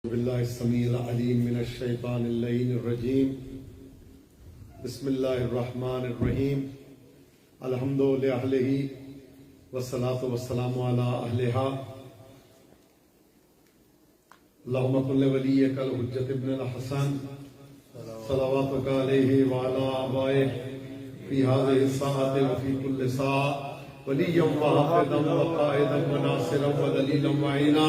بالله السميع العليم من الشيطان اللعين الرجيم بسم الله الرحمن الرحيم الحمد لله والصلاة والسلام على أهلها اللهم كن لوليك الحجة ابن الحسن صلواتك عليه وعلى آبائه في هذه الساعة وفي كل ساعة وليا وحافظا وقائدا وناصرا ودليلا وعينا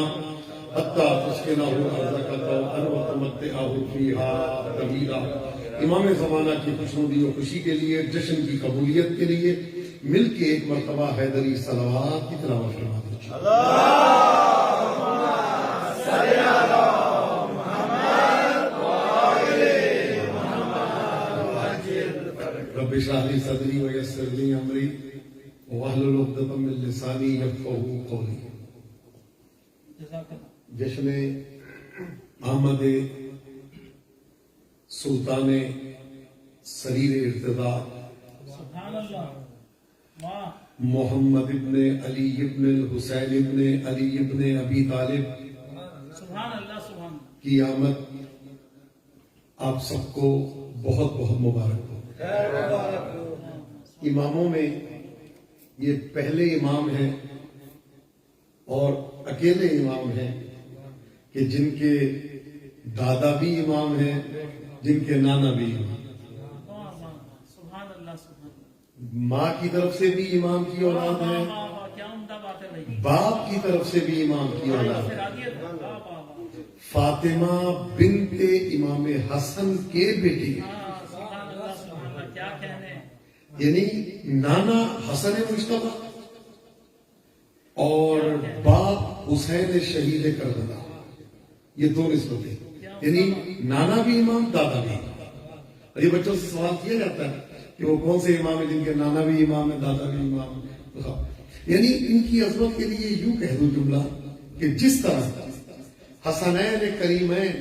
حتى تسكنه ارضك طوعا وتمتعه فيها طويلا۔ امام زمانہ کی خوشنودی و خوشی کے لیے، جشن کی قبولیت کے لیے مل کے ایک مرتبہ حیدری صلوات کی تلاوت فرماتے ہیں۔ اللهم صل علی محمد وآل محمد رب اشرح لي صدري ويسر لي امري واحلل عقدۃ من لسانی یفقہوا قولی۔ جشن آمد سلطان سریر ارتضاء محمد ابن علی ابن الحسین ابن علی ابن ابی طالب کی آمد آپ سب کو بہت بہت مبارک ہو۔ اماموں میں یہ پہلے امام ہیں اور اکیلے امام ہیں کہ جن کے دادا بھی امام ہیں، جن کے نانا بھی امام۔ ماں کی طرف سے بھی امام کی اولاد ہے، باپ کی طرف سے بھی امام کی اولاد ہے۔ فاطمہ بنت امام حسن کے بیٹی ہے، یعنی نانا حسن مجتبی اور باپ حسین شہید کربلا، یہ دو نسبتیں، یعنی نانا بھی امام، دادا بھی امام۔ اور یہ بچوں سے سوال کیا جاتا ہے کہ وہ کون سے امام ہیں جن کے نانا بھی امام ہے، دادا بھی امام ہے۔ یعنی ان کی عظمت کے لیے یوں کہہ دوں جملہ کہ جس طرح حسنین کریمین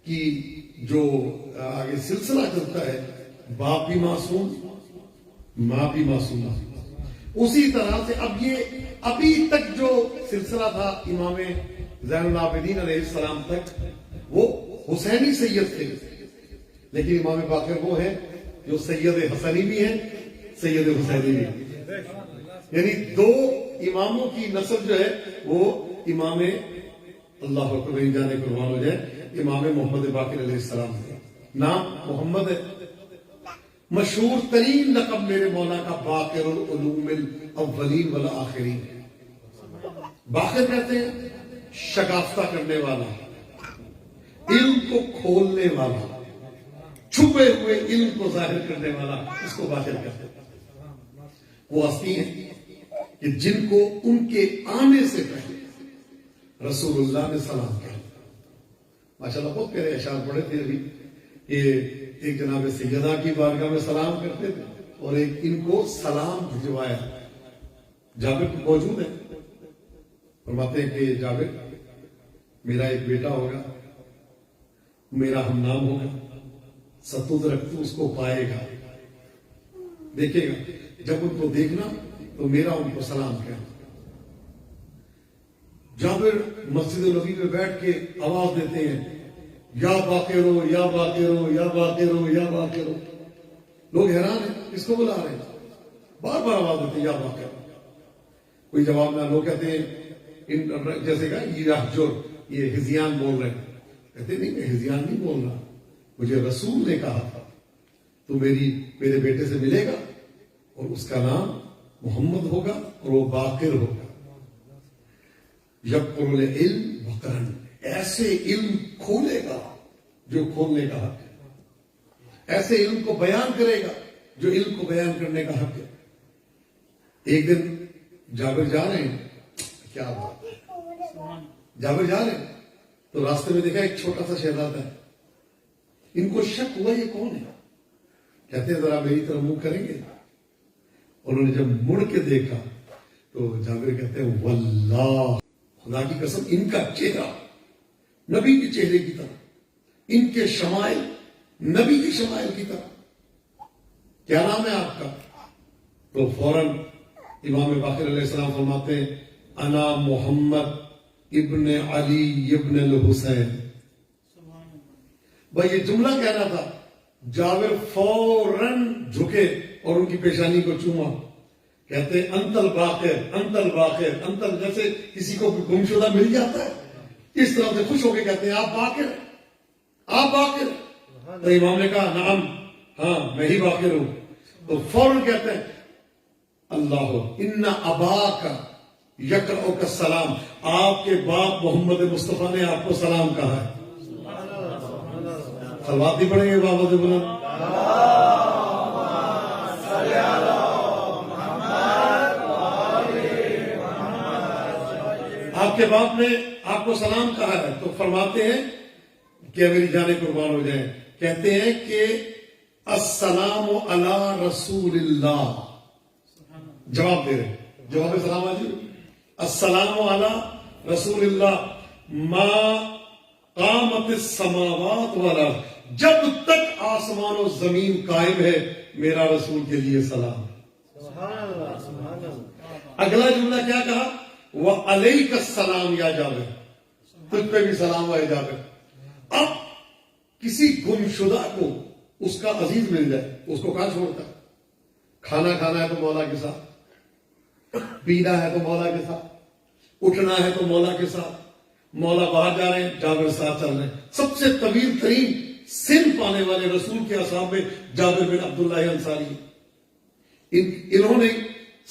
کی جو آگے سلسلہ چلتا ہے، باپ بھی معصوم، ماں بھی معصوم، اسی طرح سے اب یہ ابھی تک جو سلسلہ تھا امام زین العابدین علیہ السلام تک، وہ حسینی سید تھے، لیکن امام باقر وہ ہے جو سید حسنی بھی ہیں، سید حسینی بھی ہیں۔ یعنی دو اماموں کی نسل جو ہے وہ امام اللہ اکبر جانے قربان ہو جائے، امام محمد باقر علیہ السلام ہے۔ نام محمد ہے، مشہور ترین لقب میرے مولا کا باقر العلوم الاولین والآخرین۔ باقر کہتے ہیں شگافتہ کرنے والا، علم کو کھولنے والا، چھپے ہوئے علم کو ظاہر کرنے والا، اس کو باقر کہتے ہیں۔ وہ ہستی ہیں کہ جن کو ان کے آنے سے پہلے رسول اللہ نے سلام کیا۔ ماشاءاللہ بہت پیارے اشعار پڑھے تھے ابھی کہ ایک جناب سیدہ کی بارگاہ میں سلام کرتے تھے اور ایک ان کو سلام بھجوایا۔ جابر موجود ہے، فرماتے ہیں کہ جابر میرا ایک بیٹا ہوگا، میرا ہم نام ہوگا، ستود رکھتو اس کو پائے گا، دیکھے گا، جب ان کو دیکھنا تو میرا ان کو سلام کہنا۔ جابر مسجد نبی میں بیٹھ کے آواز دیتے ہیں، یا باقرو یا باقرو یا باقرو یا باقرو۔ لوگ حیران ہیں، اس کو بلا رہے ہیں، بار بار آواز دیتے ہیں یا باقرو، کوئی جواب نہ۔ لوگ کہتے ہیں جیسے کہا یہ ہزیان بول رہے ہیں، کہتے نہیں میں ہزیان نہیں بول رہا، مجھے رسول نے کہا تھا تو میرے بیٹے سے ملے گا اور اس کا نام محمد ہوگا اور وہ باقر ہوگا۔ یبقر العلم بقرن، ایسے علم کھولے گا جو کھولنے کا حق ہے، ایسے علم کو بیان کرے گا جو علم کو بیان کرنے کا حق ہے۔ ایک دن جابر جا رہے ہیں، کیا بات ہے، جابر جا رہے ہیں تو راستے میں دیکھا ایک چھوٹا سا شہزادہ ہے۔ ان کو شک ہوا یہ کون ہے، کہتے ہیں ذرا میری طرف منہ کریں گے؟ انہوں نے جب مڑ کے دیکھا تو جابر کہتے ہیں واللہ، خدا کی قسم ان کا چہرہ نبی کے چہرے کی طرح، ان کے شمائل نبی کے شمائل کی طرح۔ کیا نام ہے آپ کا؟ تو فوراً امام باقر علیہ السلام فرماتے ہیں انا محمد ابن علی ابن الحسین. بھائی یہ جملہ کہنا تھا. جابر فوراً جھکے اور ان کی پیشانی کو چوما. کہتے ہیں انتل باقر انتل باقر انتل، جیسے کسی کو گمشدہ مل جاتا ہے اس طرح سے خوش ہو کے کہتے ہیں آپ باقر، آپ باقر. تو امام نے کہا نعم، ہاں میں ہی باقر ہوں. تو فوراً کہتے ہیں اللہ ان اباک یقرؤک السلام، آپ کے باپ محمد مصطفیٰ نے آپ کو سلام کہا ہے. صلوات بھی پڑھیں گے بابا سے بلند. آپ کے باپ نے آپ کو سلام کہا ہے. تو فرماتے ہیں کہ میری جانیں قربان ہو جائیں، کہتے ہیں کہ السلام علی رسول اللہ. جواب دے رہے ہیں، جواب سلام آجی. السلام علی رسول اللہ ما قامت السماوات والارض، جب تک آسمان و زمین قائم ہے میرا رسول کے لیے سلام. اگلا جملہ کیا کہا؟ وَعَلَيْكَ السَّلَامُ یا جابر، تجھ پہ بھی سلام ہے جابر. اب کسی گمشدہ کو اس کا عزیز مل جائے اس کو کہاں چھوڑتا ہے؟ کھانا کھانا ہے تو مولا کے ساتھ، پینا ہے تو مولا کے ساتھ، اٹھنا ہے تو مولا کے ساتھ. مولا باہر جا رہے ہیں جابر ساتھ چل رہے ہیں. سب سے طویل ترین سن پانے والے رسول کے اصحاب میں جابر بن عبداللہ انصاری. انہوں نے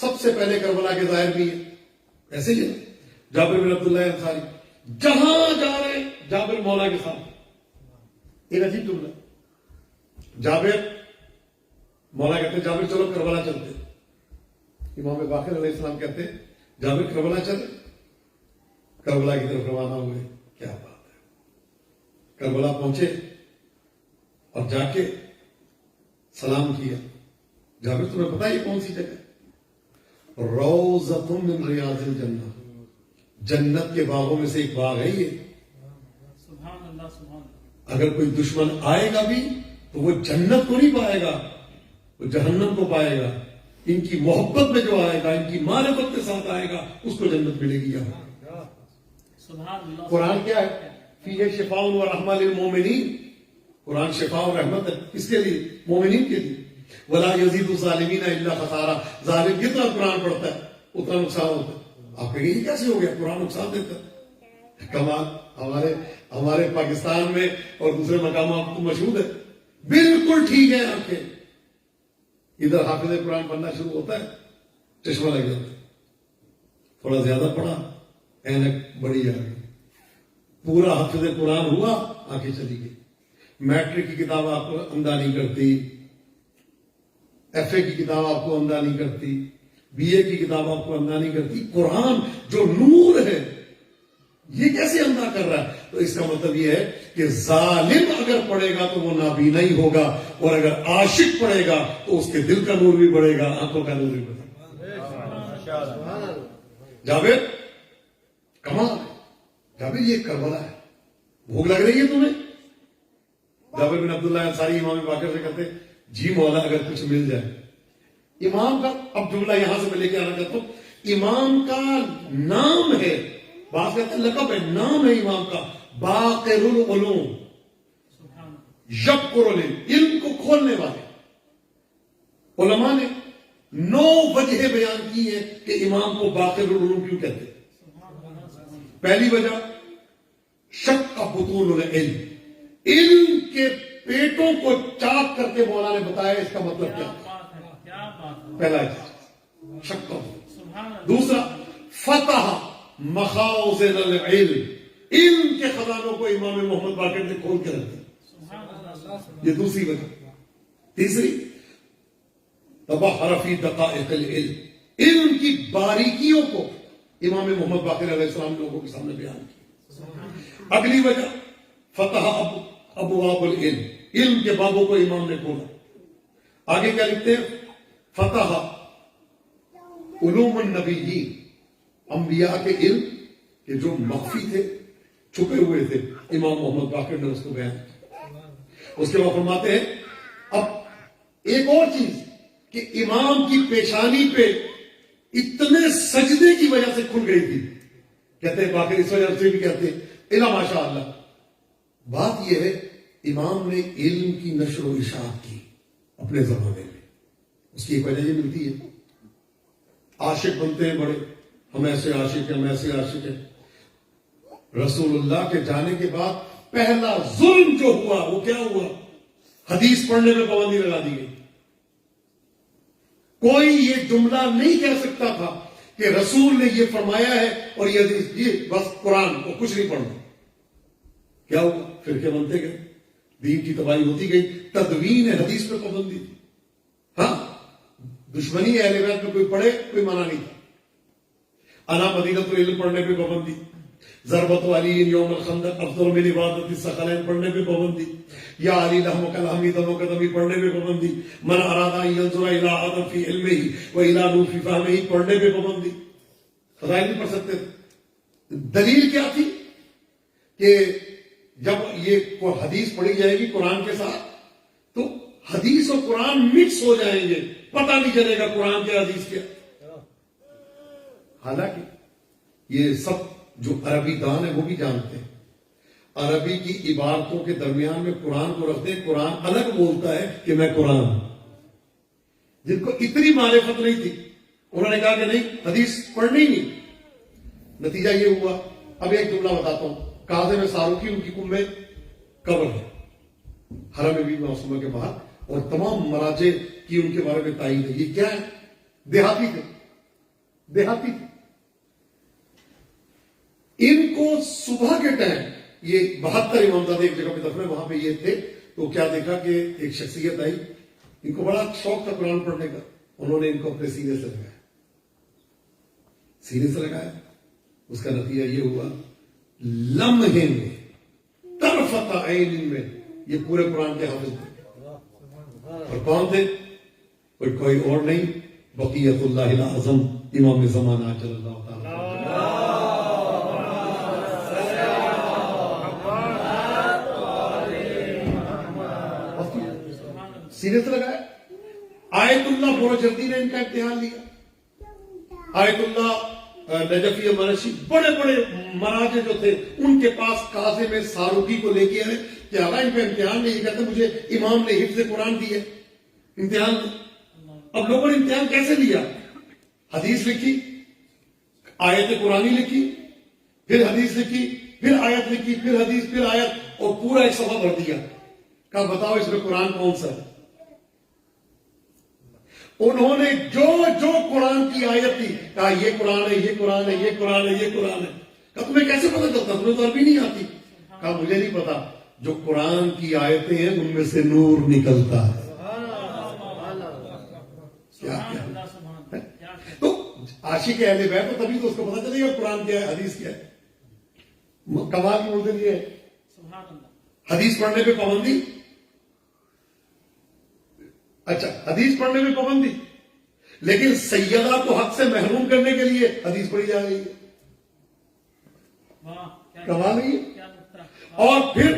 سب سے پہلے کربلا کے ظاہر بھی ہے. ایسے ہی ہے جابر بن عبداللہ انصاری، جہاں جا رہے ہیں جابر مولا کے ساتھ. ایک عجیب جملہ. جابر مولا کہتے ہیں جابر چلو کربلا چلتے. امام باقر علیہ السلام کہتے ہیں جابر کربلا چلے. کربلا کی طرف روانہ ہوئے. کیا بات ہے. کربلا پہنچے اور جا کے سلام کیا. جابر تمہیں پتا یہ کون سی جگہ؟ روضۃ من ریاض الجنہ، جنت کے باغوں میں سے ایک باغ ہے یہ. سبحان اللہ سبحان اللہ. اگر کوئی دشمن آئے گا بھی تو وہ جنت کو نہیں پائے گا، وہ جہنم کو پائے گا. ان کی محبت میں جو آئے گا، ان کی معرفت کے ساتھ آئے گا، اس کو جنت ملے گی. سبحان اللہ. قرآن کیا ہے؟ فیہ شفاء و رحمۃ للمؤمنین. قرآن شفا و رحمت ہے کس کے لیے؟ مومنین کے لیے. ولا یزید الظالمین الا خسارا. ظالم جتنا قرآن پڑھتا ہے اتنا نقصان ہوتا ہے. آپ کہیں یہ کیسے ہو گیا؟ قرآن نقصان دیتا ہے. کمال. ہمارے پاکستان میں اور دوسرے مقامات کو مشہور ہے. بالکل ٹھیک ہے آپ کے ادھر حافظ قرآن پڑھنا شروع ہوتا ہے چشمہ لگ جاتا ہے. تھوڑا زیادہ پڑھا اینک بڑی آ گئی. پورا حافظ قرآن ہوا آنکھیں چلی گئی. میٹرک کی کتاب آپ کو اندھا نہیں کرتی، ایف اے کی کتاب آپ کو اندھا نہیں کرتی، بی اے کی کتاب آپ کو اندھا نہیں کرتی. قرآن جو نور ہے یہ کیسے اندھا کر رہا ہے؟ تو اس کا مطلب یہ ہے کہ ظالم اگر پڑھے گا تو وہ نابینا ہی ہوگا، اور اگر عاشق پڑھے گا تو اس کے دل کا نور بھی بڑھے گا، آنکھوں کا نور بھی بڑھے گا. جابر کمال. جابر یہ کربلا ہے. بھوک لگ رہی ہے تمہیں؟ جابر بن عبداللہ انصاری امام باقر سے کہتے جی مولا اگر کچھ مل جائے. امام کا اب جملہ یہاں سے میں لے کے آنا چاہتا ہوں. امام کا نام ہے، بعض کہتے ہیں لقب ہے، نام ہے امام کا باقر العلوم، یبقر العلم، علم کو کھولنے والے. علماء نے 9 وجہ بیان کی ہے کہ امام کو باقر العلوم کیوں کہتے ہیں. پہلی وجہ شق بطون العلم، علم کے پیٹوں کو چاک کر کے مولا نے بتایا اس کا مطلب کیا ہے. پہلا شق. دوسرا فتح مخازن العلم، علم کے خزانوں کو امام محمد باقر نے کھول کے رکھ دیا. یہ دوسری وجہ. تیسری تبحر فی دقائق العلم، علم کی باریکیوں کو امام محمد باقر علیہ السلام لوگوں کے سامنے بیان کیا. اگلی وجہ فتح ابواب العلم، علم کے بابوں کو امام نے کھولا. آگے کیا لکھتے ہیں؟ فتح علوم النبیین، انبیاء کے علم کہ جو مخفی تھے، چھپے ہوئے تھے، امام محمد باقر نے اس کو بیان کیا. اس کے بعد فرماتے ہیں اب ایک اور چیز کہ امام کی پیشانی پہ اتنے سجدے کی وجہ سے کھل گئی تھی کہتے ہیں باقی اس وجہ سے بھی کہتے ہیں الا ماشاء اللہ. بات یہ ہے امام نے علم کی نشر و اشاعت کی اپنے زمانے میں. اس کی ایک وجہ یہ ملتی ہے عاشق بنتے ہیں بڑے، ہم ایسے عاشق ہیں، ہم ایسے عاشق ہیں. رسول اللہ کے جانے کے بعد پہلا ظلم جو ہوا وہ کیا ہوا؟ حدیث پڑھنے میں پابندی لگا دی گئی. کوئی یہ جملہ نہیں کہہ سکتا تھا کہ رسول نے یہ فرمایا ہے اور یہ حدیث، یہ بس قرآن کو کچھ نہیں پڑھنا. کیا ہوا؟ فرقے بنتے گئے، دین کی تباہی ہوتی گئی. تدوین حدیث پہ پابندی تھی. ہاں دشمنی اہل بیت میں کوئی پڑھے کوئی منع نہیں تھا. انا مدینۃ العلم پڑھنے پہ پابندی. ضربت علی یوم الخندق افضل من عبادت الثقلین پڑھنے پہ پابندی. یا علی لحمک الحمی دمک دمی پڑھنے پہ پابندی. من اراد ان ينظر الى آدم فی علمہ والى نور فی فہمہ پڑھنے پہ پابندی. فضائل نہیں پڑھ سکتے تھے. دلیل کیا تھی کہ جب یہ حدیث پڑھی جائے گی قرآن کے ساتھ تو حدیث اور قرآن مکس ہو جائیں گے، پتہ نہیں چلے گا قرآن کیا حدیث کیا. حالانکہ یہ سب جو عربی دان ہیں وہ بھی جانتے ہیں عربی کی عبارتوں کے درمیان میں قرآن کو رکھ دیں، قرآن الگ بولتا ہے کہ میں قرآن ہوں. جن کو اتنی معرفت نہیں تھی انہوں نے کہا کہ نہیں حدیث پڑھنی ہی نہیں. نتیجہ یہ ہوا. اب ایک جملہ بتاتا ہوں. کاظم ساروکی ان کی کنبے قبر ہے حرم بی معصومہ کے باہر، اور تمام مراجع کی ان کے بارے میں تائید ہے. یہ کیا ہے؟ دیہاتی تھے، دیہاتی تھے. ان کو صبح کے ٹائم یہ 72 امامزادے ایک جگہ پہ دفن ہے، وہاں پہ یہ تھے. تو کیا دیکھا کہ ایک شخصیت آئی، ان کو بڑا شوق تھا قرآن پڑھنے کا. انہوں نے ان کو اپنے سینے سے لگایا، سینے سے لگایا. اس کا نتیجہ یہ ہوا لمحے میں طرفت عین میں یہ پورے قرآن کے حافظ تھے. اور کون تھے؟ کوئی اور نہیں، بقیت اللہ الاعظم امام زمانہ صلی اللہ تعالی. سینے سے لگایا. آیت اللہ بورجردی نے ان کا امتحان لیا. آیت اللہ نجفی مرشی بڑے بڑے مراجع جو تھے ان کے پاس کاظم ساروکی کو لے کے آئے کہ اللہ ان کا امتحان نہیں. یہ کہتے مجھے امام نے حفظ قرآن دی ہے. امتحان. اب لوگوں نے امتحان کیسے لیا؟ حدیث لکھی، آیت قرآنی لکھی، پھر حدیث لکھی، پھر آیت لکھی، پھر حدیث، پھر آیت، اور پورا ایک صفحہ بھر دیا. کہا بتاؤ اس میں قرآن کون سا ہے؟ انہوں نے جو جو قرآن کی آیت تھی کہا یہ قرآن ہے، یہ قرآن ہے، یہ قرآن ہے، یہ قرآن ہے. کہا تمہیں کیسے پتا چلتا؟ تمہیں تو عربی نہیں آتی. کہا مجھے نہیں پتا، جو قرآن کی آیتیں ہیں ان میں سے نور نکلتا ہے. تو عاشق اہل بیت تو تبھی تو اس کو پتا چلے گا قرآن کیا ہے، حدیث کیا ہے. کمال کی بولتے یہ ہے. حدیث پڑھنے پہ پابندی. اچھا حدیث پڑھنے میں پابندی، لیکن سیدہ کو حق سے محروم کرنے کے لیے حدیث پڑھی جا رہی ہے. کمال نہیں ہے. اور پھر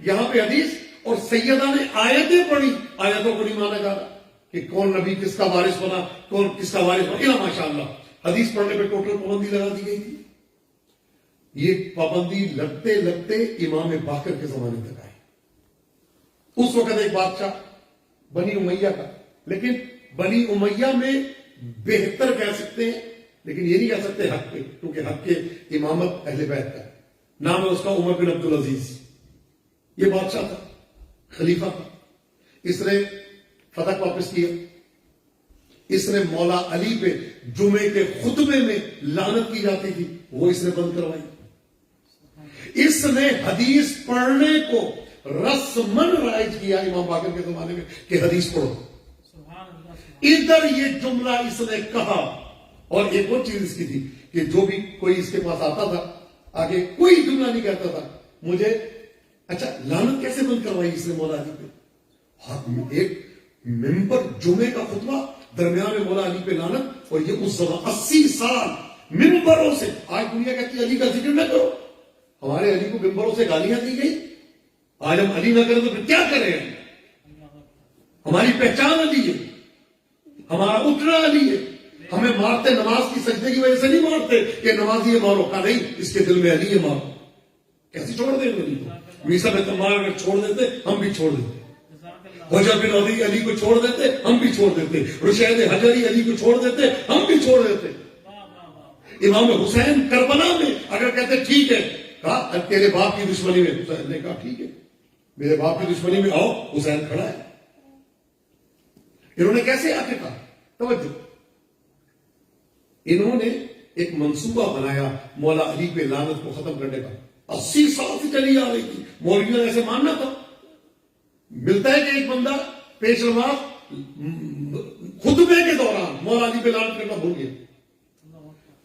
یہاں پہ حدیث اور سیدہ نے آیتیں پڑھی، آیتوں کو نہیں مانا جا رہا کہ کون نبی کس کا وارث بنا، کون کس کا وارث بنا. الا ماشاء اللہ حدیث پڑھنے پہ ٹوٹل پابندی لگا دی گئی تھی. یہ پابندی لگتے لگتے امام باقر کے زمانے تک آئی. اس وقت ایک بادشاہ بنی امیہ کا، لیکن بنی امیہ میں بہتر کہہ سکتے ہیں لیکن یہ نہیں کہہ سکتے حق پہ، کیونکہ حق کے امامت اہل بیت کا ہے. نام ہے اس کا عمر بن عبدالعزیز. یہ بادشاہ تھا، خلیفہ تھا. اس نے فتح واپس کیا. اس نے مولا علی پہ جمعے کے خطبے میں لعنت کی جاتی تھی، وہ اس نے بند کروائی. اس نے حدیث پڑھنے کو رسمن رائج کیا امام باقر کے زمانے میں کہ حدیث پڑھو. ادھر یہ جملہ اس نے کہا. اور ایک اور چیز اس کی تھی کہ جو بھی کوئی اس کے پاس آتا تھا آگے کوئی جملہ نہیں کہتا تھا مجھے. اچھا لعنت کیسے بند کروائی اس نے مولا علی پہ؟ ایک ممبر جمعے کا خطبہ، درمیان میں مولا علی پہ لعنت. اور یہ اس زمان 80 سال ممبروں سے. آج دنیا کہتی ہے علی کا ذکر نہ کرو. ہمارے علی کو ممبروں سے گالیاں دی گئی. آج ہم علی نہ کریں تو پھر کیا کریں؟ ہماری پہچان علی ہے، ہمارا اٹھنا علی ہے. ہمیں مارتے نماز کی سجدے کی وجہ سے نہیں مارتے کہ نمازی ہے مارو، کہا نہیں اس کے دل میں علی ہے مارو. کیسے چھوڑ دیں علی کو؟ میسا بن عمار اگر چھوڑ دیتے ہم بھی چھوڑ دیتے. حجر بن علی کو چھوڑ دیتے ہم بھی چھوڑ دیتے. رشید حجری علی کو چھوڑ دیتے ہم بھی چھوڑ دیتے. امام حسین کربلا میں اگر کہتے ٹھیک ہے، کہا تیرے باپ کی دشمنی میں، حسین نے کہا ٹھیک ہے میرے باپ کی دشمنی میں آؤ، حسین کھڑا ہے. انہوں نے کیسے آ کے کہا؟ توجہ، انہوں نے ایک منصوبہ بنایا مولا علی پہ لعنت کو ختم کرنے کا. 80 سال سے چلی آ رہی تھی، مولویوں نے ایسے ماننا تھا. ملتا ہے کہ ایک بندہ پیش نماز خطبے کے دوران مولا علی پہ لعنت کرنا بھول گیا،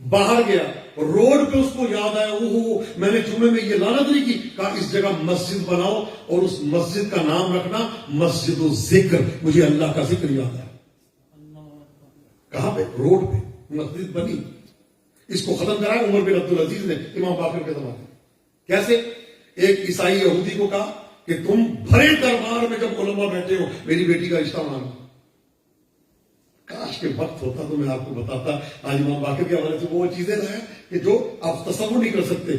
باہر گیا، روڈ پہ اس کو یاد آیا، اوہ میں نے جمعے میں یہ لعنت نہیں کی. کہا اس جگہ مسجد بناؤ اور اس مسجد کا نام رکھنا مسجد الذکر، مجھے اللہ کا ذکر یاد آیا. کہاں پہ؟ روڈ پہ مسجد بنی. اس کو ختم کرایا عمر بن عبدالعزیز نے امام باقر کے زمانے. کیسے؟ ایک عیسائی یہودی کو کہا کہ تم بھرے دربار میں جب علماء بیٹھے ہو میری بیٹی کا رشتہ مانو. کاش کے وقت ہوتا تو میں آپ کو بتاتا. آج امام باقر کے حوالے سے وہ چیزیں لایا کہ جو آپ تصور نہیں کر سکتے.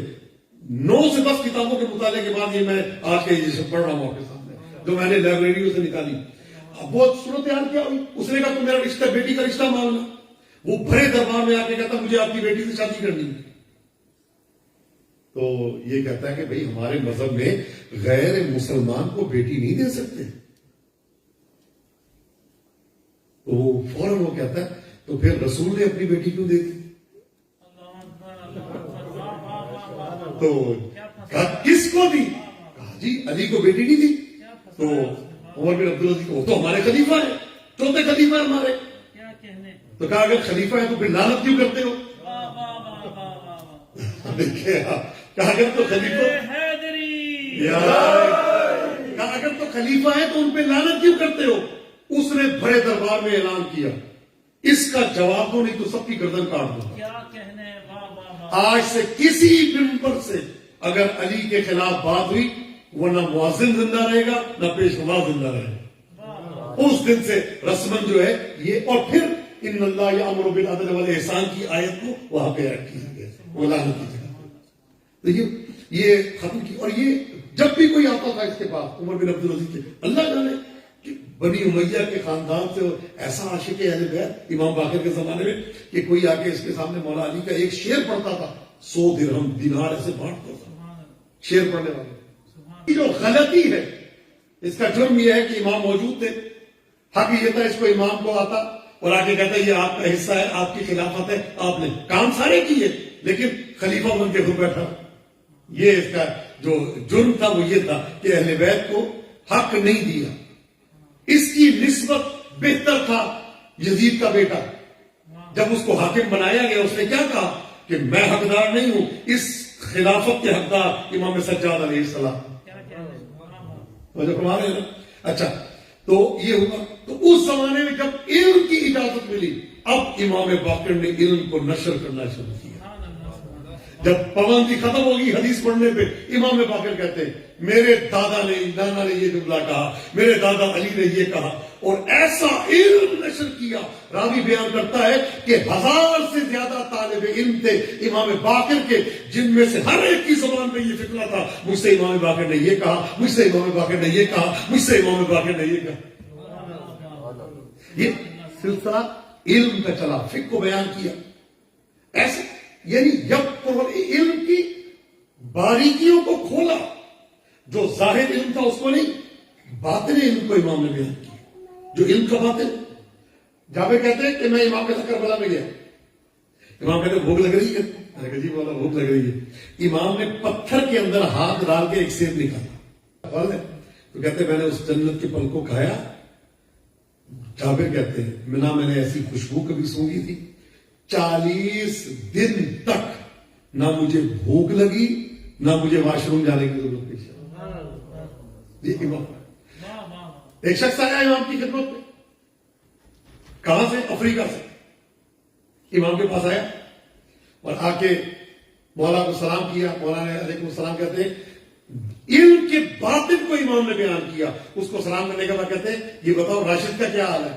9 سے 10 کتابوں کے مطالعے کے بعد یہ میں آج کے جیسے پڑھ رہا ہوں آپ کے سامنے، جو میں نے لائبریریوں سے نکالی. اب وہ صورت حال کیا ہوئی؟ اس نے کہا تم میرا رشتہ، بیٹی کا رشتہ ماننا. وہ بھرے دربار میں آ کے کہتا مجھے آپ کی بیٹی سے شادی کرنی ہے. تو یہ کہتا ہے کہ بھئی ہمارے مذہب میں غیر مسلمان کو بیٹی نہیں دے سکتے. تو فوراً وہ کہتا ہے تو پھر رسول نے اپنی بیٹی کیوں دے دی؟ تو کہا کس کو دی؟ کہا جی علی کو بیٹی نہیں دی. تو عمر بن عبدالعزیز کو، وہ تو ہمارے خلیفہ ہیں، چوتھے خلیفہ ہیں ہمارے. تو کہا اگر خلیفہ ہے تو پھر لعنت کیوں کرتے ہو؟ دیکھیں کہا اگر تو خلیفہ، کہا اگر تو خلیفہ ہے تو ان پہ لعنت کیوں کرتے ہو؟ اس نے بڑے دربار میں اعلان کیا اس کا جواب دو نہیں تو سب کی گردن کاٹ دو. آج سے کسی ممبر سے اگر علی کے خلاف بات ہوئی وہ نہ مؤذن زندہ رہے گا نہ پیشوا زندہ رہے گا. اس دن سے رسمن جو ہے یہ، اور پھر ان اللہ یامر بالعدل والاحسان کی آیت کو وہاں پہ ایڈ کیا گیا وہ لعنت کی جگہ. تو یہ ختم کی. اور یہ جب بھی کوئی آتا تھا اس کے پاس عمر بن عبدالعزیز کے، اللہ جانے کہ بنی امیہ کے خاندان سے ایسا عاشق اہل بیت امام باقر کے زمانے میں کہ کوئی آ کے اس کے سامنے مولا علی کا ایک شعر پڑھتا تھا، 100 درہم دینار ایسے بانٹتا تھا شعر پڑھنے والے. جو غلطی ہے اس کا جرم یہ ہے کہ امام موجود تھے. حق یہ تھا اس کو امام کو آتا اور آگے کہتا ہے یہ آپ کا حصہ ہے، آپ کی خلافت ہے، آپ نے کام سارے کیے لیکن خلیفہ بن کے خود بیٹھا. یہ اس کا جو جرم تھا وہ یہ تھا کہ اہل بیت کو حق نہیں دیا. اس کی نسبت بہتر تھا یزید کا بیٹا. جب اس کو حاکم بنایا گیا اس نے کیا کہا کہ میں حقدار نہیں ہوں، اس خلافت کے حقدار امام سجاد علیہ السلام. ہمارے اچھا تو یہ ہوا. تو اس زمانے میں جب علم کی اجازت ملی اب امام باقر نے علم کو نشر کرنا شروع کیا. جب پابندی ختم ہوگی حدیث پڑھنے پہ امام باقر کہتے ہیں میرے دادا نے نانا نے یہ جملہ کہا، میرے دادا علی نے یہ کہا، اور ایسا علم نشر کیا. راوی بیان کرتا ہے کہ 1000 سے زیادہ طالب علم تھے امام باقر کے، جن میں سے ہر ایک کی زبان میں یہ فتنہ تھا مجھ سے امام باقر نے یہ کہا، مجھ سے امام باقر نے یہ کہا، مجھ سے امام باقر نے یہ کہا. یہ سلسلہ علم کا چلا، فقہ کو بیان کیا ایسے. یعنی جب علم کی باریکیوں کو کھولا، جو ظاہر علم تھا اس کو نہیں، باطن علم کو امام نے بیان کیا. جو علم کا باطن، جابر کہتے ہیں کہ میں امام کے ساتھ کربلا میں گیا، امام کہتے ہیں بھوک لگ رہی ہے، میں نے کہا جی مولا بھوک لگ رہی ہے. امام نے پتھر کے اندر ہاتھ ڈال کے ایک سیب نکالا تو کہتے ہیں میں نے اس جنت کے پھل کو کھایا. جابر کہتے ہیں میں نے ایسی خوشبو کبھی سونگی تھی. 40 دن تک نہ مجھے بھوک لگی نہ مجھے واش روم جانے کی ضرورت پیش آئی. امام ایک شخص آیا امام کی خدمت میں، کہاں سے؟ افریقہ سے. امام کے پاس آیا اور آ کے مولا کو سلام کیا. مولا نے علیکم السلام کہتے ہیں. علم کے باطن کو امام نے بیان کیا. اس کو سلام کرنے کے بعد کہتے ہیں یہ بتاؤ راشد کا کیا حال ہے؟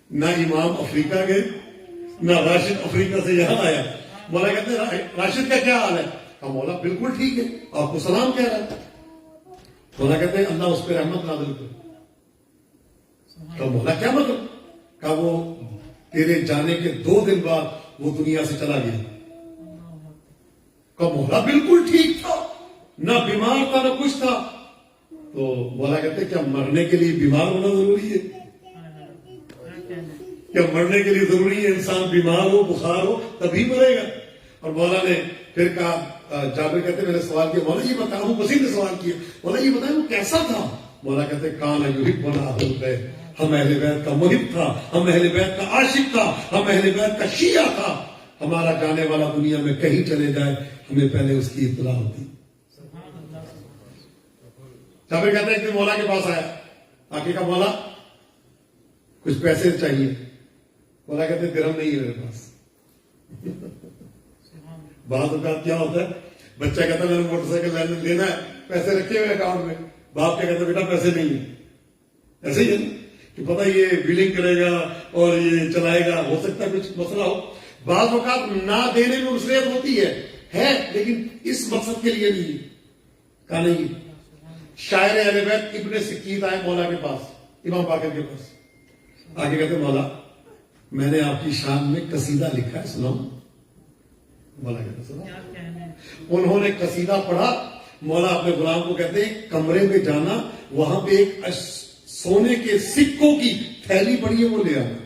نہ امام افریقہ گئے نہ راشد افریقہ سے یہاں آیا. مولا کہتے ہیں راشد کا کیا حال ہے؟ کہا مولا بالکل ٹھیک ہے, آپ کو سلام کہہ رہا ہے. مولا کہتے ہیں اللہ اس پہ رحمت نازل کرے. کہا مولا کیا مطلب؟ کہا وہ تیرے جانے کے 2 دن بعد وہ دنیا سے چلا گیا. کہا مولا بالکل ٹھیک تھا, نہ بیمار تھا نہ کچھ تھا. تو مولا کہتے ہیں کیا مرنے کے لیے بیمار ہونا ضروری ہے؟ کیا مرنے کے لیے ضروری ہے انسان بیمار ہو بخار ہو تبھی مرے گا؟ اور مولا نے پھر کہا, جابر کہتے میں نے سوال کیا مولا یہ بتاؤ, وسیع نے سوال کیا مولا یہ بتائیں وہ کیسا تھا؟ مولا کہتے کان یحبنا اہل بیت, ہم اہل بیت کا محب تھا, ہم اہل بیت کا عاشق تھا, ہم اہل بیت کا شیعہ تھا. ہمارا جانے والا دنیا میں کہیں چلے جائے ہمیں پہلے اس کی اطلاع ہوتی. جابر کہتے ہیں کہ مولا کے پاس آیا, آگے کا مولا کچھ پیسے چاہیے. مولا کہتے ہیں درہم نہیں ہے میرے پاس. بعض اوقات کیا ہوتا ہے بچہ کہتا ہے میں نے موٹر سائیکل لینا ہے, پیسے رکھے ہوئے اکاؤنٹ میں, باپ کیا کہتا ہے بیٹا پیسے نہیں ہیں. ایسے ہی ہے کہ پتہ یہ بلنگ کرے گا اور یہ چلائے گا, ہو سکتا ہے کچھ مسئلہ ہو. بعض اوقات نہ دینے میں مصلحت ہوتی ہے لیکن اس مقصد کے لیے نہیں. کہا نہیں. شاعر اہل بیت ابن سکیت آئے مولا کے پاس, امام باقر کے پاس. آگے کہتے مولا میں نے آپ کی شان میں قصیدہ لکھا ہے, سناؤں؟ مولا کہتے سنا. انہوں نے قصیدہ پڑھا. مولا اپنے غلام کو کہتے ہیں کمرے میں جانا, وہاں پہ ایک سونے کے سکوں کی تھیلی پڑی ہے وہ لے آنا.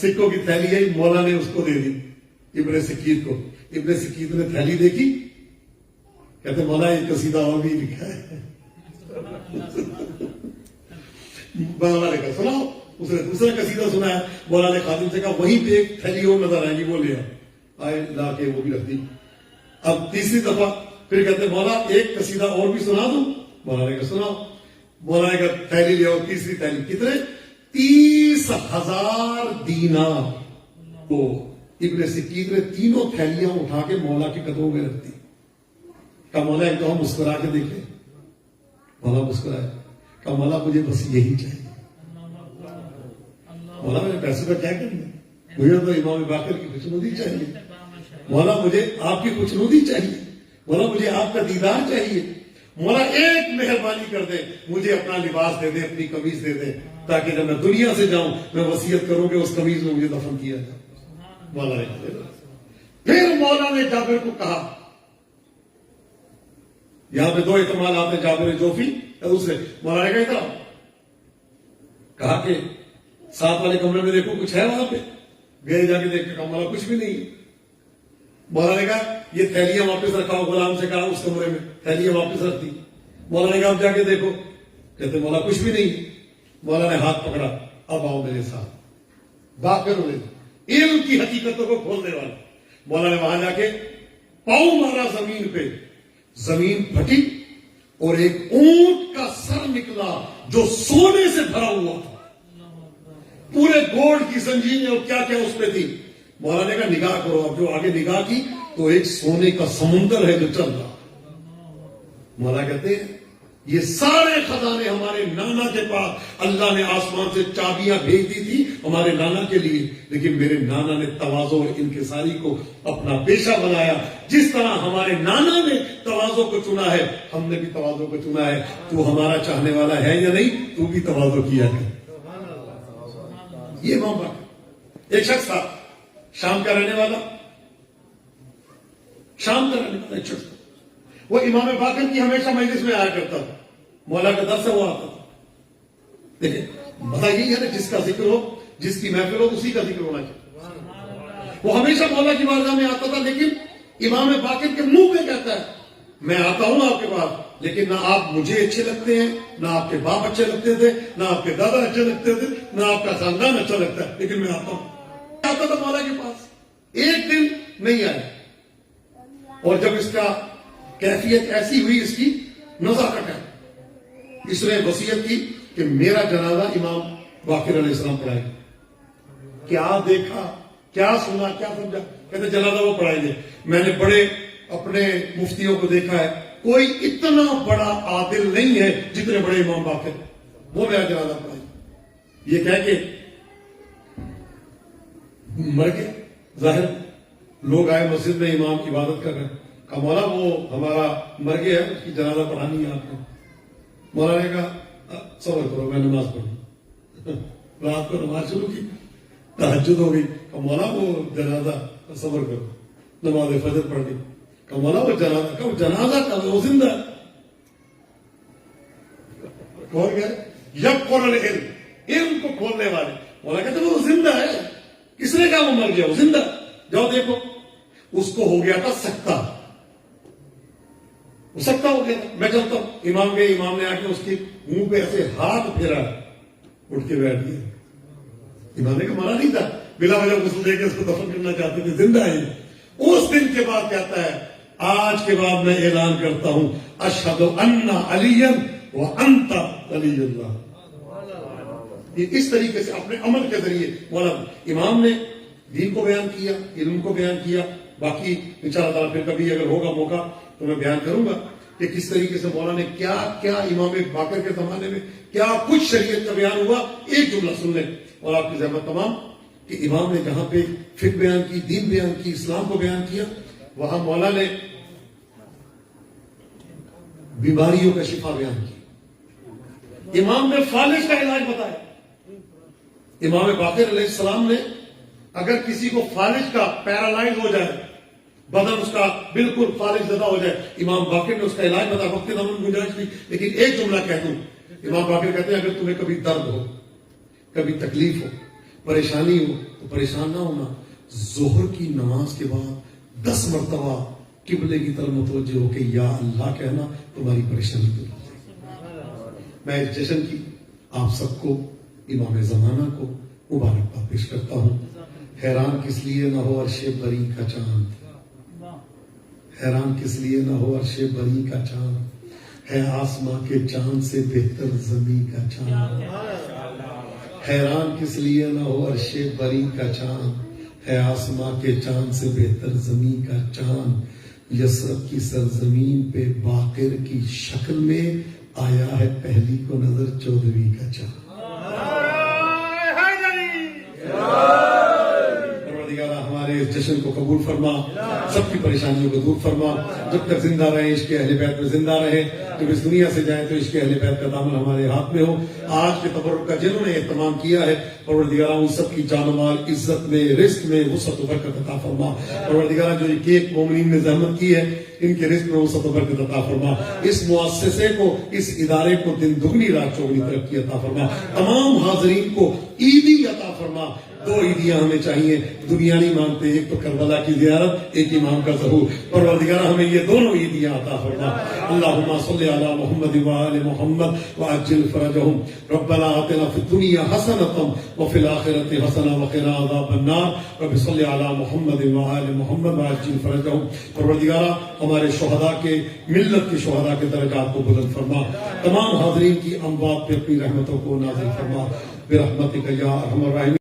سکوں کی تھیلی ہے, مولا نے اس کو دے دی ابن سکیت کو. ابن سکیت نے تھیلی دیکھی, کہتے مولا یہ قصیدہ اور بھی لکھا ہے. مولا نے کہا سناؤ. اس نے دوسرا قصیدہ سنا ہے. مولا نے خادم سے کہا وہیں پہ ایک تھیلی اور نظر آئے گی وہ لے آئے, لا کے وہ بھی رکھ دی. اب تیسری دفعہ پھر کہتے مولا ایک قصیدہ اور بھی سنا دوں. مولا نے کہا سناؤ. مولا نے کہا تھیلی لے آؤ. تیسری تھیلی. کتنے؟ 30,000 دینار. تو ابن سکیت نے تینوں تھیلیاں اٹھا کے مولا کے قدموں میں رکھ دی. کہا مولا ایک تو ہم مسکرا کے دیکھیں. مولا مسکرائے. کہا مولا مجھے بس یہی چاہیے. مولا میرے پیسے کا کیا کرنا, مجھے تو امام باقر کی خوشنودی چاہیے. مولا مجھے آپ کی خوشنودی چاہیے. مولا مجھے آپ کا دیدار چاہیے. مولا ایک مہربانی کر دے, مجھے اپنا لباس دے دے, اپنی قمیض دے دے, تاکہ جب میں دنیا سے جاؤں میں وصیت کروں کہ اس قمیض میں مجھے دفن کیا جائے. مولا نے کہا. پھر مولا نے جابر کو کہا, یہاں پہ 2 احتمالات ہیں, جابر جوفی یا دوسرے. مولا نے کہا کہ ساتھ والے کمرے میں دیکھو کچھ ہے وہاں پہ. گئے جا کے دیکھ کے کہا مولا کچھ بھی نہیں. مولا نے کہا یہ تھیلیاں واپس رکھاؤ. غلام سے کہا اس کمرے میں تھیلیاں واپس رکھ دی. مولا نے کہا اب جا کے دیکھو. کہتے مولا کچھ بھی نہیں. مولا نے ہاتھ پکڑا, اب آؤ میرے ساتھ. باقر ہوئے علم کی حقیقتوں کو کھولنے والا. مولا نے وہاں جا کے پاؤں مارا زمین پہ, زمین پھٹی اور ایک اونٹ کا سر نکلا جو سونے سے بھرا ہوا تھا. پورے گولڈ کی زنجیریں اور کیا کیا اس پہ تھی. مولا نے کہا نگاہ کرو. اب جو آگے نگاہ کی تو ایک سونے کا سمندر ہے جو چل رہا. مولا کہتے ہیں یہ سارے خزانے ہمارے نانا کے پاس اللہ نے آسمان سے چابیاں بھیج دی تھی ہمارے نانا کے لیے, لیکن میرے نانا نے تواضع اور انکساری کو اپنا پیشہ بنایا. جس طرح ہمارے نانا نے تواضع کو چنا ہے, ہم نے بھی تواضع کو چنا ہے. تو ہمارا چاہنے والا ہے یا نہیں, تو بھی تواضع کیا ہے. یہ امام باقر. ایک شخص تھا شام کا رہنے والا, شام کا رہنے والا ایک شخص. وہ امام باقر کی ہمیشہ مجلس میں آیا کرتا تھا. مولا کا درس وہ آتا تھا. دیکھیں بتا یہی ہے نا, جس کا ذکر ہو, جس کی محفل ہو, اسی کا ذکر ہونا چاہیے. وہ ہمیشہ مولا کی بارگاہ میں آتا تھا, لیکن امام باقر کے منہ پہ کہتا ہے میں آتا ہوں آپ کے پاس, لیکن نہ آپ مجھے اچھے لگتے ہیں, نہ آپ کے باپ اچھے لگتے تھے, نہ آپ کے دادا اچھے لگتے تھے, نہ آپ کا خاندان اچھا لگتا ہے, لیکن میں آتا ہوں. آتا تھا مولا کے پاس. ایک دن نہیں آیا, اور جب اس کا کیفیت ایسی ہوئی, اس کی نزاکت ہے, اس نے وصیت کی کہ میرا جنازہ امام باقر علیہ السلام پڑھائے گا. کیا دیکھا, کیا سنا, کیا سمجھا. کہتے جنازہ وہ پڑھائیں گے. میں نے بڑے اپنے مفتیوں کو دیکھا ہے, کوئی اتنا بڑا عادل نہیں ہے جتنے بڑے امام باقر, وہ میرا جنازہ پڑھائیں گے. یہ کہہ کے مر گئے. ظاہر لوگ آئے مسجد میں امام کی عبادت کر رہے. کہا مولا وہ ہمارا مر گیا ہے, اس کی جنازہ پڑھانی ہے آپ کو. مولا نے کہا صبر کرو میں نماز پڑھوں. رات کو نماز شروع کی, تہجد ہو گئی. کہا مولا وہ جنازہ, صبر کرو نماز فجر پڑھ لی. کہا مولا وہ جنازہ کا وہ زندہ ہے. کون گیا؟ یقول العلم, علم کو کھولنے والے. مولا کہتے وہ زندہ ہے. کس نے کہا وہ مر گیا؟ وہ زندہ. جاؤ دیکھو. اس کو ہو گیا تھا سکتہ, وہ سکتہ ہو گیا تھا. میں چلتا ہوں. امام گئے, امام نے آ کے اس کے منہ پہ ایسے ہاتھ پھیرا, اٹھ کے بیٹھ گیا. امام نے کہا مرا نہیں تھا, بلا وجہ غسل دے کے اس کو دفن کرنا چاہتے تھے, زندہ ہے. اس دن کے بعد کہتا ہے آج کے بعد میں اعلان کرتا ہوں اشہد ان علی وانت علی اللہ. یہ اس طریقے سے اپنے عمل کے ذریعے مولا امام نے دین کو بیان کیا, علم کو بیان کیا. باقی انشاءاللہ تعالیٰ پھر کبھی اگر ہوگا موقع تو میں بیان کروں گا کہ کس طریقے سے مولا نے کیا کیا امام باقر کے زمانے میں کیا کچھ شریعت کا بیان ہوا. ایک جملہ سن لیں اور آپ کی زحمت تمام کہ امام نے جہاں پہ فقہ بیان کی, دین بیان کی, اسلام کو بیان کیا, وہاں مولا نے بیماریوں کا شفا بیان کیا. امام نے فالج کا علاج بتایا. امام باقر علیہ السلام نے اگر کسی کو فالج کا پیرالائز ہو جائے, بدن اس کا بالکل فالج زدہ ہو جائے, امام باقر نے اس کا علاج بتایا. وقت نہ گنجائش تھی لیکن ایک جملہ کہہ دوں. امام باقر کہتے ہیں اگر تمہیں کبھی درد ہو, کبھی تکلیف ہو, پریشانی ہو تو پریشان نہ ہونا. ظہر کی نماز کے بعد 10 مرتبہ قبلے کی طرف متوجہ ہو کے یا اللہ کہنا, تمہاری پریشانی دور ہو جائے. میں اس جشن کی آپ سب کو, امام زمانہ کو مبارکباد پیش کرتا ہوں. حیران کس لیے نہ ہو عرش بری کا چاند, حیران کس لیے نہ ہو عرش بری کا چاند, ہے آسماں کے چاند سے بہتر زمین کا چاند. حیران کس لیے نہ ہو عرش بری کا چاند, ہے آسماں کے چاند سے بہتر زمین کا چاند. یثرب کی سرزمین پہ باقر کی شکل میں آیا ہے پہلی کو نظر چودھویں کا چاند. ہمارے اس جشن کو قبول فرما, سب کی پریشانیوں کو دور فرما. جب تک زندہ رہے عشق اہل بیت میں زندہ رہے, جب اس دنیا سے جائیں تو عشق اہل بیت کا دامن ہمارے ہاتھ میں ہو. آج کے تبرک کا جنہوں نے اہتمام کیا ہے پروردگارہ ان سب کی جان و مال, عزت میں, رزق میں وسعت و برکت عطا فرما. پروردگارہ جو یہ کیک مومنین نے زحمت کی ہے ان کے رزق میں وسعت و برکت عطا فرما. اس مؤسسے کو, اس ادارے کو دن دگنی رات چوگنی ترقی عطا فرما. تمام حاضرین کو عیدی عطا فرما. 2 عیدیاں ہمیں چاہیے, دنیا نہیں مانتے, ایک تو کربلا کی زیارت, ایک امام کا ظہور. پروردگار ہمیں یہ دونوں عیدیاں عطا فرما. اللہم صلی علی محمد وآل محمد وعجل فرجہم. ربنا آتنا فی الدنیا حسنۃ وفی الآخرۃ حسنۃ وقنا عذاب النار. رب صلی علی محمد وآل محمد وعجل فرجہم. پروردگار ہمارے شہداء کے, ملت کے شہداء کے درجات کو بلند فرما. تمام حاضرین کی اموات پہ اپنی رحمتوں کو نازل فرما برحمتک یا ارحم الراحمین.